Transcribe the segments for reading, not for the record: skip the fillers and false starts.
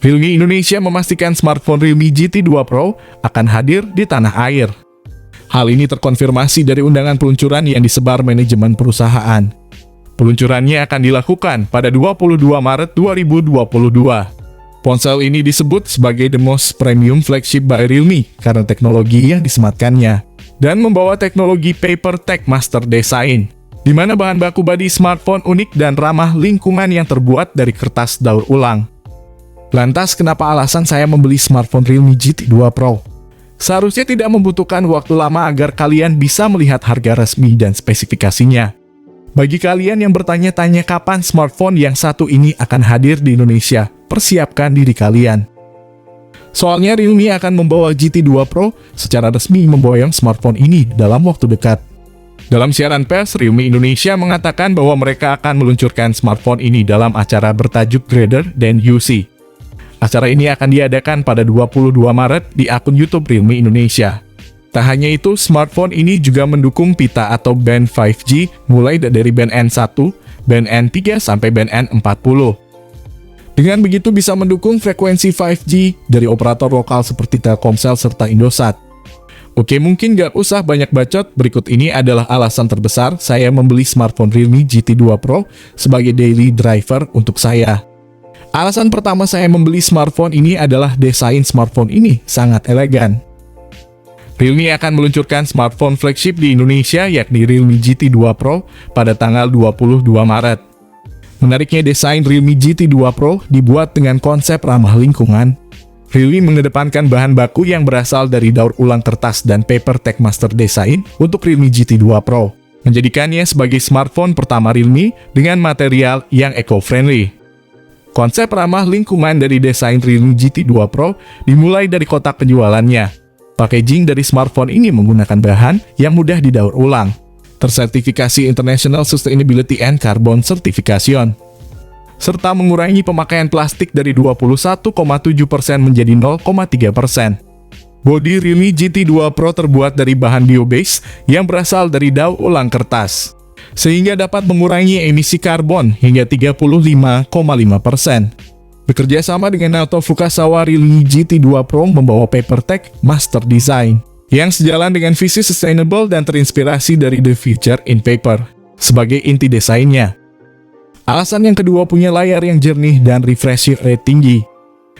Realme Indonesia memastikan smartphone Realme GT 2 Pro akan hadir di tanah air. Hal ini terkonfirmasi dari undangan peluncuran yang disebar manajemen perusahaan. Peluncurannya akan dilakukan pada 22 Maret 2022. Ponsel ini disebut sebagai the most premium flagship by Realme karena teknologi yang disematkannya dan membawa teknologi PaperTech Master Design, di mana bahan baku bodi smartphone unik dan ramah lingkungan yang terbuat dari kertas daur ulang. Lantas, kenapa alasan saya membeli smartphone Realme GT 2 Pro? Seharusnya tidak membutuhkan waktu lama agar kalian bisa melihat harga resmi dan spesifikasinya. Bagi kalian yang bertanya-tanya kapan smartphone yang satu ini akan hadir di Indonesia, persiapkan diri kalian. Soalnya Realme akan membawa GT 2 Pro secara resmi memboyong smartphone ini dalam waktu dekat. Dalam siaran pers, Realme Indonesia mengatakan bahwa mereka akan meluncurkan smartphone ini dalam acara bertajuk Greater Than You See. Acara ini akan diadakan pada 22 Maret di akun YouTube Realme Indonesia. Tak hanya itu, smartphone ini juga mendukung pita atau band 5G mulai dari band N1, band N3 sampai band N40. Dengan begitu bisa mendukung frekuensi 5G dari operator lokal seperti Telkomsel serta Indosat. Oke, mungkin gak usah banyak bacot, berikut ini adalah alasan terbesar saya membeli smartphone Realme GT 2 Pro sebagai daily driver untuk saya. Alasan pertama saya membeli smartphone ini adalah desain smartphone ini sangat elegan. Realme akan meluncurkan smartphone flagship di Indonesia yakni Realme GT 2 Pro pada tanggal 22 Maret. Menariknya, desain Realme GT 2 Pro dibuat dengan konsep ramah lingkungan. Realme mengedepankan bahan baku yang berasal dari daur ulang kertas dan PaperTech Master Design untuk Realme GT 2 Pro, menjadikannya sebagai smartphone pertama Realme dengan material yang eco-friendly. Konsep ramah lingkungan dari desain Realme GT 2 Pro dimulai dari kotak penjualannya. Packaging dari smartphone ini menggunakan bahan yang mudah didaur ulang, tersertifikasi International Sustainability and Carbon Certification, serta mengurangi pemakaian plastik dari 21,7% menjadi 0,3%. Bodi Realme GT 2 Pro terbuat dari bahan bio-based yang berasal dari daur ulang kertas, sehingga dapat mengurangi emisi karbon hingga 35,5%. Bekerja sama dengan Naoto Fukasawa, Realme GT 2 Pro membawa PaperTech Master Design yang sejalan dengan visi sustainable dan terinspirasi dari The Future in Paper sebagai inti desainnya. Alasan yang kedua, punya layar yang jernih dan refresh rate tinggi.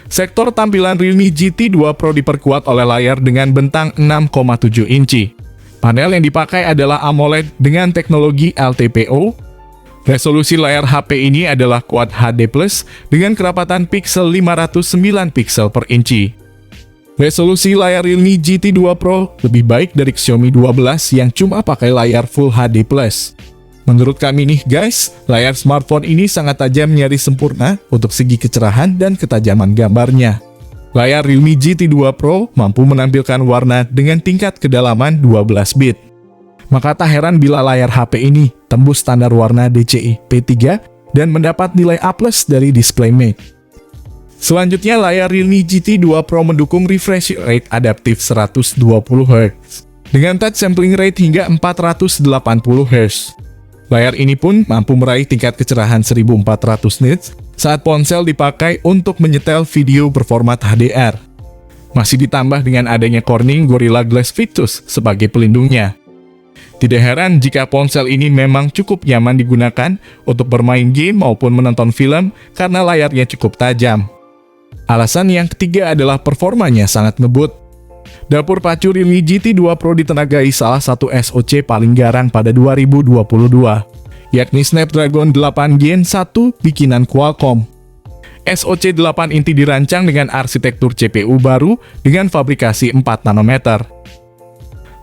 Sektor tampilan Realme GT 2 Pro diperkuat oleh layar dengan bentang 6,7 inci. Panel yang dipakai adalah AMOLED dengan teknologi LTPO. Resolusi layar HP ini adalah Quad HD Plus dengan kerapatan pixel 509 pixel per inci. Resolusi layar Realme GT 2 Pro lebih baik dari Xiaomi 12 yang cuma pakai layar Full HD Plus. Menurut kami nih guys, layar smartphone ini sangat tajam nyaris sempurna untuk segi kecerahan dan ketajaman gambarnya. Layar Realme GT 2 Pro mampu menampilkan warna dengan tingkat kedalaman 12 bit. Maka tak heran bila layar HP ini tembus standar warna DCI P3 dan mendapat nilai A+ dari DisplayMate. Selanjutnya, layar Realme GT 2 Pro mendukung refresh rate adaptif 120 Hz dengan touch sampling rate hingga 480 Hz. Layar ini pun mampu meraih tingkat kecerahan 1400 nits saat ponsel dipakai untuk menyetel video berformat HDR. Masih ditambah dengan adanya Corning Gorilla Glass Victus sebagai pelindungnya. Tidak heran jika ponsel ini memang cukup nyaman digunakan untuk bermain game maupun menonton film karena layarnya cukup tajam. Alasan yang ketiga adalah performanya sangat ngebut. Dapur pacu Realme GT 2 Pro ditenagai salah satu SoC paling garang pada 2022, yakni Snapdragon 8 Gen 1 bikinan Qualcomm. SoC 8 inti dirancang dengan arsitektur CPU baru dengan fabrikasi 4 nanometer.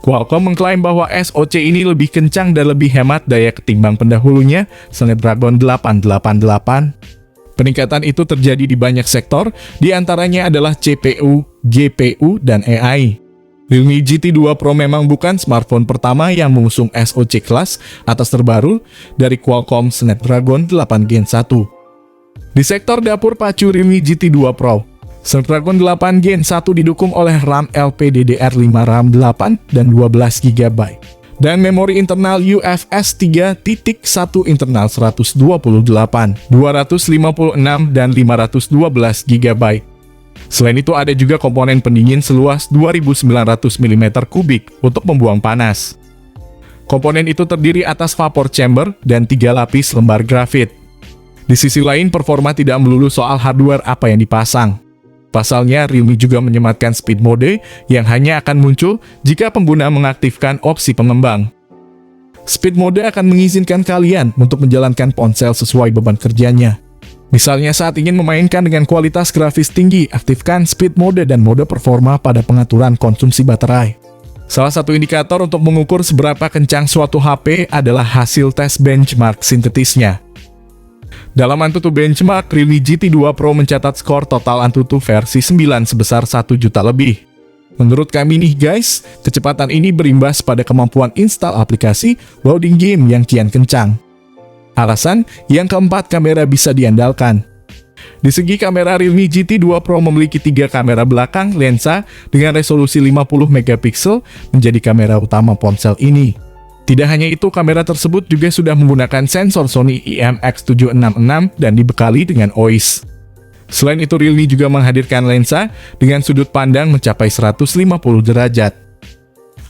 Qualcomm mengklaim bahwa SoC ini lebih kencang dan lebih hemat daya ketimbang pendahulunya, Snapdragon 888. Peningkatan itu terjadi di banyak sektor, di antaranya adalah CPU, GPU, dan AI. Realme GT 2 Pro memang bukan smartphone pertama yang mengusung SoC kelas atas terbaru dari Qualcomm Snapdragon 8 Gen 1. Di sektor dapur pacu Realme GT 2 Pro, Snapdragon 8 Gen 1 didukung oleh RAM LPDDR5 RAM 8 dan 12 GB. dan memori internal UFS 3.1 internal 128, 256, dan 512 GB. Selain itu ada juga komponen pendingin seluas 2900 mm3 untuk membuang panas. Komponen itu terdiri atas vapor chamber dan 3 lapis lembar grafit. Di sisi lain, performa tidak melulu soal hardware apa yang dipasang. Pasalnya, Realme juga menyematkan speed mode yang hanya akan muncul jika pengguna mengaktifkan opsi pengembang. Speed mode akan mengizinkan kalian untuk menjalankan ponsel sesuai beban kerjanya. Misalnya saat ingin memainkan dengan kualitas grafis tinggi, aktifkan speed mode dan mode performa pada pengaturan konsumsi baterai. Salah satu indikator untuk mengukur seberapa kencang suatu HP adalah hasil tes benchmark sintetisnya. Dalam Antutu Benchmark, Realme GT 2 Pro mencatat skor total Antutu versi 9 sebesar 1 juta lebih. Menurut kami nih guys, kecepatan ini berimbas pada kemampuan install aplikasi, loading game yang kian kencang. Alasan, yang keempat, kamera bisa diandalkan. Di segi kamera, Realme GT 2 Pro memiliki 3 kamera belakang lensa dengan resolusi 50 megapiksel menjadi kamera utama ponsel ini. Tidak hanya itu, kamera tersebut juga sudah menggunakan sensor Sony IMX766 dan dibekali dengan OIS. Selain itu, Realme juga menghadirkan lensa dengan sudut pandang mencapai 150 derajat.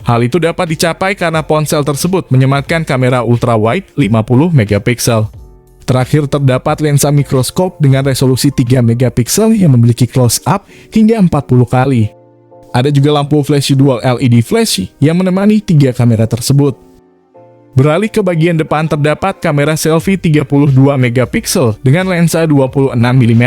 Hal itu dapat dicapai karena ponsel tersebut menyematkan kamera ultrawide 50 megapiksel. Terakhir, terdapat lensa mikroskop dengan resolusi 3 megapiksel yang memiliki close-up hingga 40 kali. Ada juga lampu flash dual LED flash yang menemani 3 kamera tersebut. Beralih ke bagian depan, terdapat kamera selfie 32 megapiksel dengan lensa 26 mm.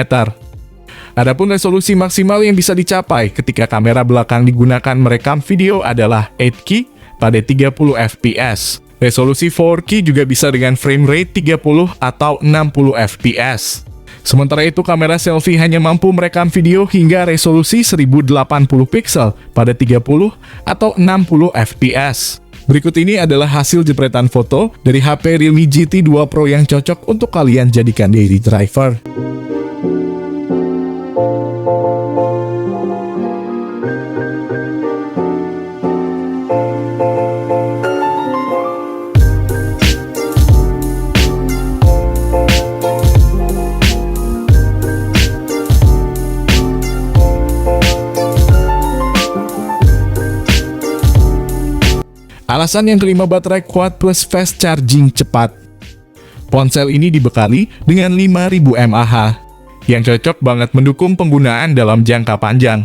Adapun resolusi maksimal yang bisa dicapai ketika kamera belakang digunakan merekam video adalah 8K pada 30 fps. Resolusi 4K juga bisa dengan frame rate 30 atau 60 fps. Sementara itu, kamera selfie hanya mampu merekam video hingga resolusi 1080 pixel pada 30 atau 60 fps. Berikut ini adalah hasil jepretan foto dari HP Realme GT 2 Pro yang cocok untuk kalian jadikan daily driver. Alasan yang kelima, baterai kuat plus fast charging cepat. Ponsel ini dibekali dengan 5000 mAh, yang cocok banget mendukung penggunaan dalam jangka panjang.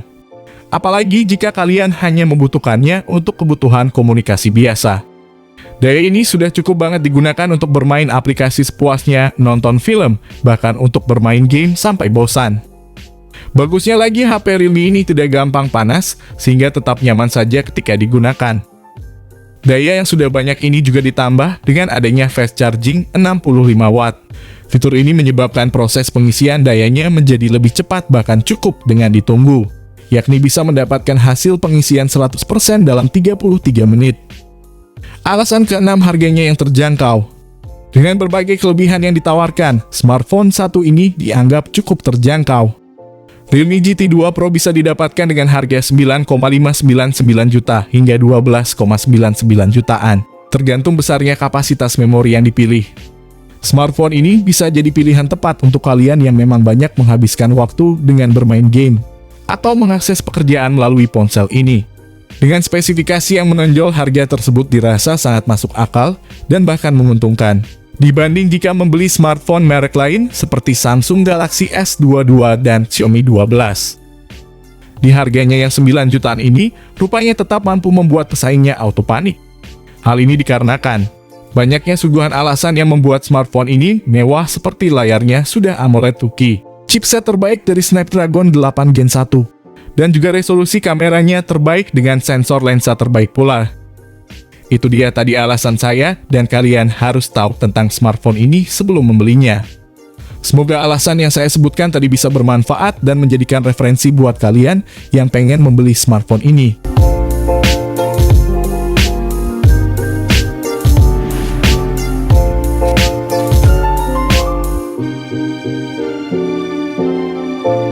Apalagi jika kalian hanya membutuhkannya untuk kebutuhan komunikasi biasa. Daya ini sudah cukup banget digunakan untuk bermain aplikasi sepuasnya, nonton film, bahkan untuk bermain game sampai bosan. Bagusnya lagi, HP Realme ini tidak gampang panas, sehingga tetap nyaman saja ketika digunakan. Daya yang sudah banyak ini juga ditambah dengan adanya fast charging 65 watt. Fitur ini menyebabkan proses pengisian dayanya menjadi lebih cepat, bahkan cukup dengan ditunggu, yakni bisa mendapatkan hasil pengisian 100% dalam 33 menit. Alasan keenam, harganya yang terjangkau. Dengan berbagai kelebihan yang ditawarkan, smartphone satu ini dianggap cukup terjangkau. Realme GT 2 Pro bisa didapatkan dengan harga 9,599 juta hingga 12,99 jutaan, tergantung besarnya kapasitas memori yang dipilih. Smartphone ini bisa jadi pilihan tepat untuk kalian yang memang banyak menghabiskan waktu dengan bermain game atau mengakses pekerjaan melalui ponsel ini. Dengan spesifikasi yang menonjol, harga tersebut dirasa sangat masuk akal dan bahkan menguntungkan dibanding jika membeli smartphone merek lain seperti Samsung Galaxy S22 dan Xiaomi 12. Di harganya yang 9 jutaan ini, rupanya tetap mampu membuat pesaingnya auto panik. Hal ini dikarenakan banyaknya suguhan alasan yang membuat smartphone ini mewah, seperti layarnya sudah AMOLED 2K, chipset terbaik dari Snapdragon 8 Gen 1, dan juga resolusi kameranya terbaik dengan sensor lensa terbaik pula. Itu dia tadi alasan saya, dan kalian harus tahu tentang smartphone ini sebelum membelinya. Semoga alasan yang saya sebutkan tadi bisa bermanfaat dan menjadikan referensi buat kalian yang pengen membeli smartphone ini.